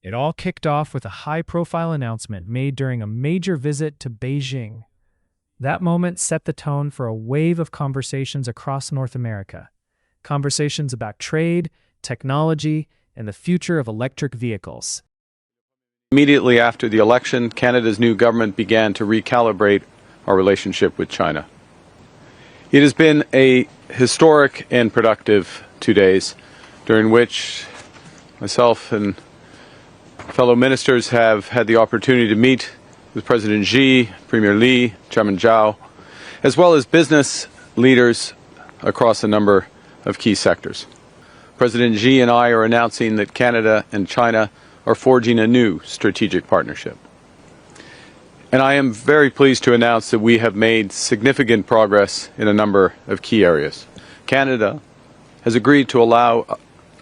It all kicked off with a high-profile announcement made during a major visit to Beijing. That moment set the tone for a wave of conversations across North America. Conversations about trade, technology, and the future of electric vehicles. Immediately after the election, Canada's new government began to recalibrate our relationship with China. It has been a historic and productive 2 days, during which myself and fellow ministers have had the opportunity to meet with President Xi, Premier Li, Chairman Zhao, as well as business leaders across a number of key sectors. President Xi and I are announcing that Canada and China are forging a new strategic partnership. And I am very pleased to announce that we have made significant progress in a number of key areas. Canada has agreed to allow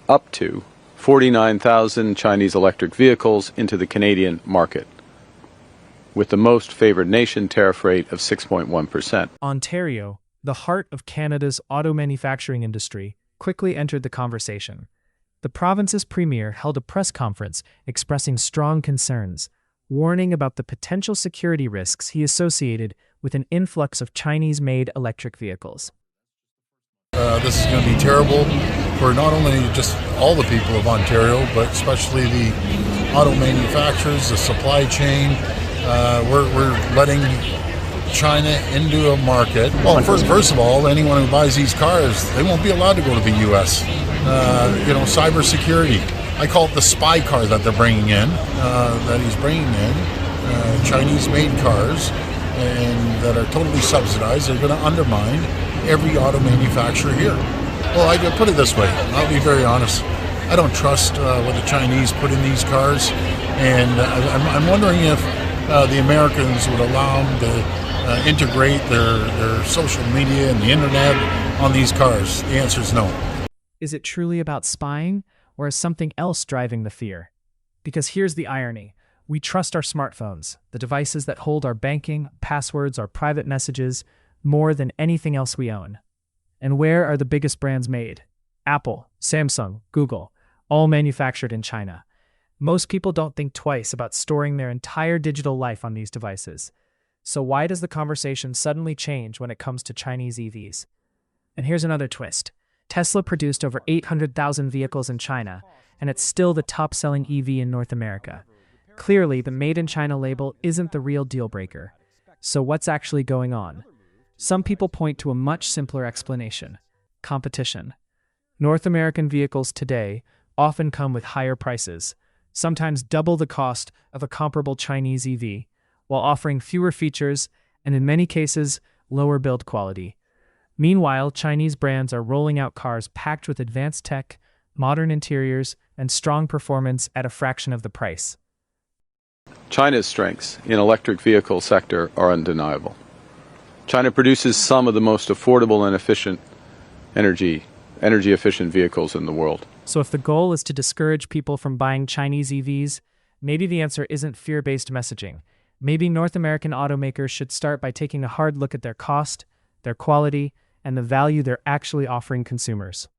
up to 49,000 Chinese electric vehicles into the Canadian market, with the most favored nation tariff rate of 6.1%. Ontario, the heart of Canada's auto manufacturing industry, quickly entered the conversation. The province's premier held a press conference expressing strong concerns, warning about the potential security risks he associated with an influx of Chinese-made electric vehicles. This is going to be terrible for not only just all the people of Ontario, but especially the auto manufacturers, the supply chain. We're letting China into a market. Well, first of all, anyone who buys these cars, they won't be allowed to go to the U.S. Cybersecurity. I call it the spy car that they're bringing in, that he's bringing in, Chinese-made cars, and that are totally subsidized. They're going to undermine every auto manufacturer here. Well, I put it this way. I'll be very honest. I don't trust what the Chinese put in these cars, and I'm wondering if the Americans would allow them to integrate their social media and the internet on these cars. The answer is no. Is it truly about spying, or is something else driving the fear? Because here's the irony. We trust our smartphones, the devices that hold our banking, passwords, our private messages, more than anything else we own. And where are the biggest brands made? Apple, Samsung, Google, all manufactured in China. Most people don't think twice about storing their entire digital life on these devices. So why does the conversation suddenly change when it comes to Chinese EVs? And here's another twist. Tesla produced over 800,000 vehicles in China, and it's still the top-selling EV in North America. Clearly, the Made in China label isn't the real deal breaker. So what's actually going on? Some people point to a much simpler explanation: competition. North American vehicles today often come with higher prices, sometimes double the cost of a comparable Chinese EV, while offering fewer features and, in many cases, lower build quality. Meanwhile, Chinese brands are rolling out cars packed with advanced tech, modern interiors, and strong performance at a fraction of the price. China's strengths in electric vehicle sector are undeniable. China produces some of the most affordable and efficient energy-efficient vehicles in the world. So if the goal is to discourage people from buying Chinese EVs, maybe the answer isn't fear-based messaging. Maybe North American automakers should start by taking a hard look at their cost, their quality, and the value they're actually offering consumers.